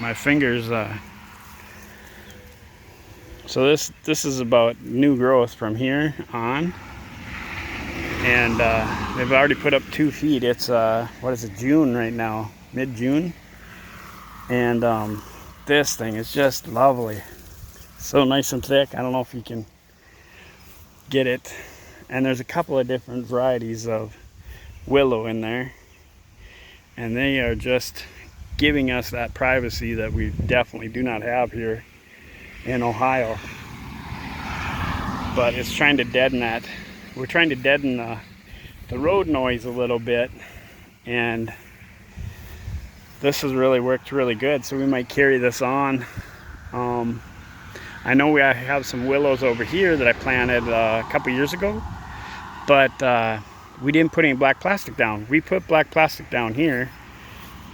my fingers. So this is about new growth from here on, and they've already put up 2 feet. It's what is it, June right now, mid-June, and this thing is just lovely. So nice and thick. I don't know if you can get it, and there's a couple of different varieties of willow in there, and they are just giving us that privacy that we definitely do not have here in Ohio. But it's trying to deaden that. We're trying to deaden the road noise a little bit, and this has really worked really good, so we might carry this on. I know we have some willows over here that I planted a couple years ago, but we didn't put any black plastic down. We put black plastic down here,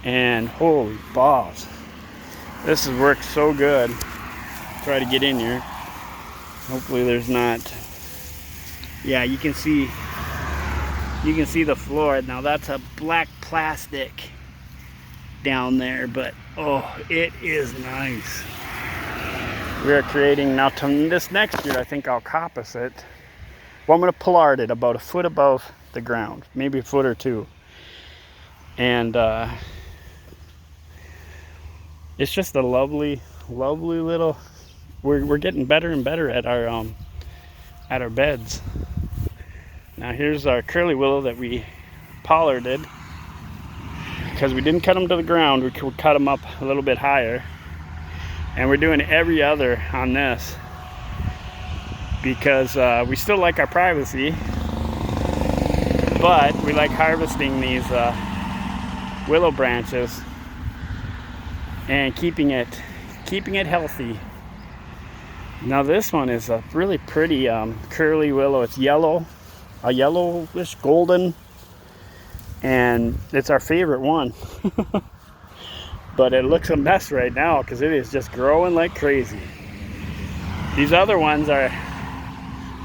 and holy balls, this has worked so good. Try to get in here. Hopefully there's not. Yeah, you can see the floor. Now that's a black plastic down there, but oh, it is nice. We are creating now. This next year, I think I'll coppice it. Well, I'm going to pollard it about 1 foot above the ground, maybe 1 foot or 2, and it's just a lovely little. We're getting better and better at our beds. Now here's our curly willow that we pollarded because we didn't cut them to the ground. We cut them up a little bit higher, and we're doing every other on this because we still like our privacy, but we like harvesting these willow branches and keeping it healthy. Now this one is a really pretty curly willow. It's yellow, a yellowish golden, and it's our favorite one. But it looks a mess right now because it is just growing like crazy. These other ones are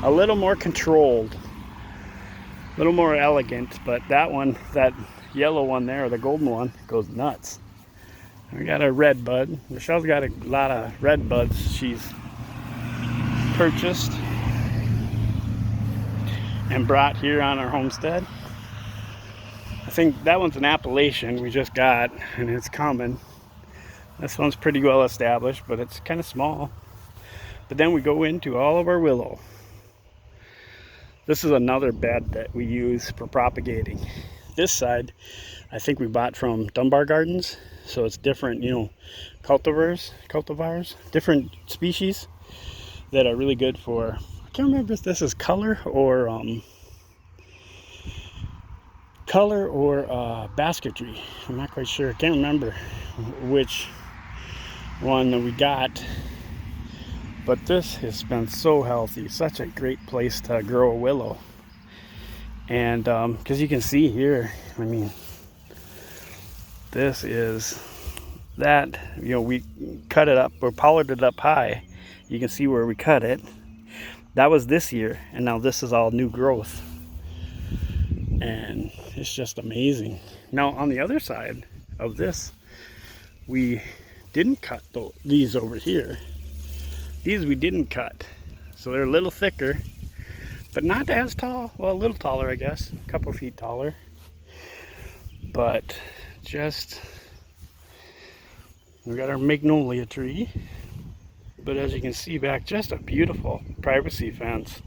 a little more controlled, a little more elegant, but that one, that yellow one there, the golden one, goes nuts. We got a red bud. Michelle's got a lot of red buds she's purchased and brought here on our homestead. I think that one's an Appalachian we just got, and it's coming. This one's pretty well established, but it's kind of small. But then we go into all of our willow. This is another bed that we use for propagating. This side I think we bought from Dunbar Gardens, so it's different, cultivars, different species that are really good for. I can't remember if this is color or basketry. I'm not quite sure. I can't remember which one that we got, but this has been so healthy. Such a great place to grow a willow, and because you can see here, I mean, this is that, we cut it up or pollarded it up high. You can see where we cut it. That was this year, and now this is all new growth, and it's just amazing. Now on the other side of this, we didn't cut these over here. These we didn't cut, so they're a little thicker, but not as tall. Well, a little taller, I guess, a couple feet taller, but just, we got our magnolia tree. But as you can see back, just a beautiful privacy fence,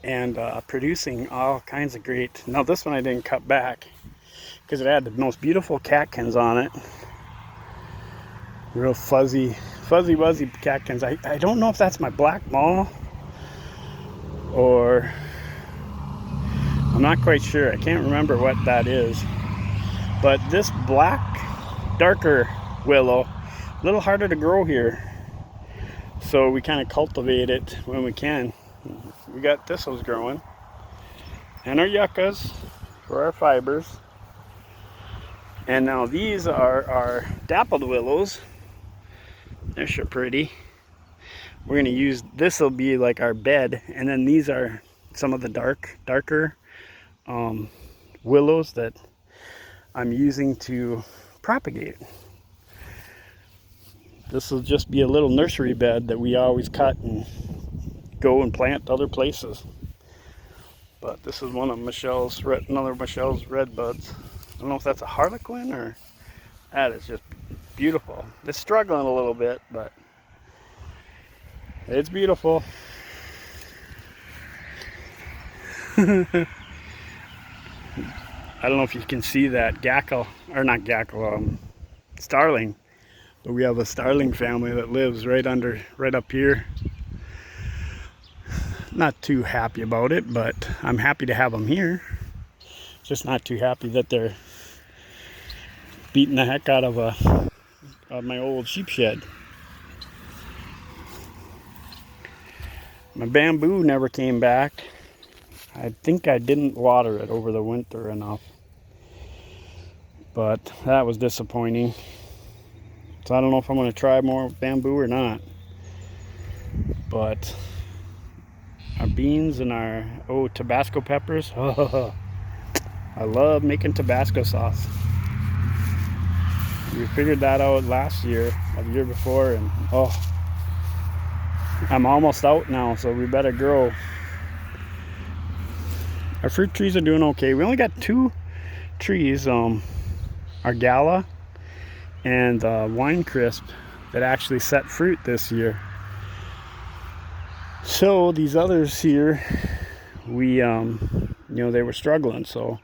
and producing all kinds of great. Now this one I didn't cut back because it had the most beautiful catkins on it. Real fuzzy catkins. I don't know if that's my black mall, or I'm not quite sure. I can't remember what that is. But this black, darker willow, a little harder to grow here, so we kind of cultivate it when we can. We got thistles growing and our yuccas for our fibers, and now these are our dappled willows. They're sure pretty. We're going to use, this will be like our bed, and then these are some of the darker willows that I'm using to propagate. This will just be a little nursery bed that we always cut and go and plant other places. But this is one of Michelle's, another Michelle's red buds. I don't know if that's a harlequin or that is just beautiful. It's struggling a little bit, but it's beautiful. I don't know if you can see that gackle, or not gackle, starling. But we have a starling family that lives right up here. Not too happy about it, but I'm happy to have them here. Just not too happy that they're beating the heck out of my old sheep shed. My bamboo never came back. I think I didn't water it over the winter enough, but that was disappointing. So I don't know if I'm going to try more bamboo or not. But our beans and our Tabasco peppers. Oh, I love making Tabasco sauce. We figured that out last year, or the year before, and I'm almost out now, so we better grow. Our fruit trees are doing okay. We only got 2 trees, our Gala and Wine Crisp, that actually set fruit this year. So these others here, we they were struggling, so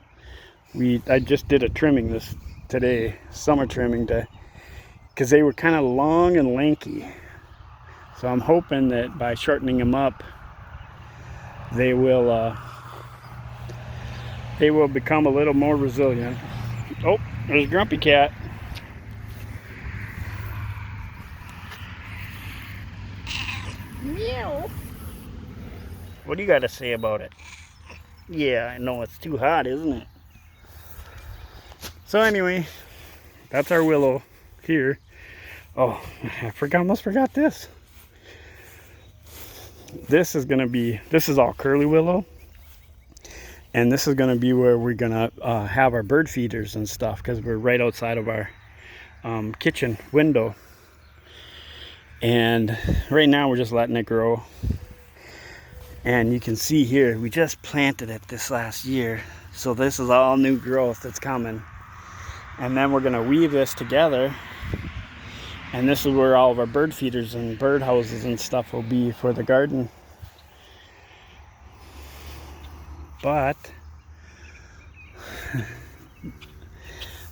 I just did a trimming today, summer trimming, because they were kind of long and lanky. So I'm hoping that by shortening them up, they will become a little more resilient. Oh, there's Grumpy Cat. Meow. What do you got to say about it? Yeah, I know it's too hot, isn't it? So anyway, that's our willow here. Oh, I almost forgot this. This is all curly willow. And this is going to be where we're going to have our bird feeders and stuff, because we're right outside of our kitchen window. And right now we're just letting it grow. And you can see here, we just planted it this last year. So this is all new growth that's coming. And then we're going to weave this together. And this is where all of our bird feeders and bird houses and stuff will be for the garden. But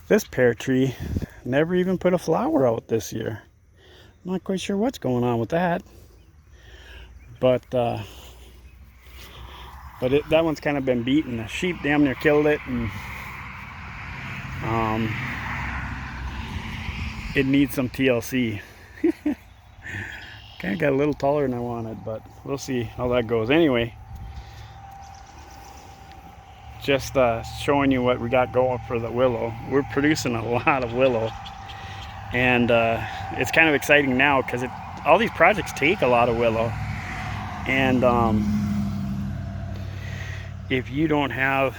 this pear tree never even put a flower out this year. I'm not quite sure what's going on with that. But that one's kind of been beaten. The sheep damn near killed it, and it needs some TLC. Kind of got a little taller than I wanted, but we'll see how that goes. Anyway, just showing you what we got going for the willow. We're producing a lot of willow, and it's kind of exciting now because all these projects take a lot of willow, and if you don't have,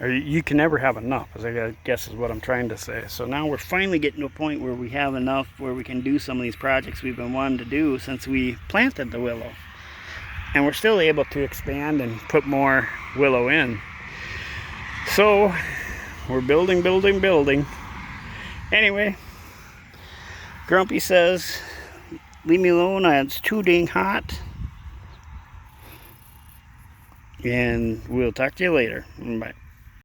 or you can never have enough, I guess is what I'm trying to say. So now we're finally getting to a point where we have enough where we can do some of these projects we've been wanting to do since we planted the willow. And we're still able to expand and put more willow in. So we're building. Anyway, Grumpy says, leave me alone, it's too dang hot. And we'll talk to you later. Bye.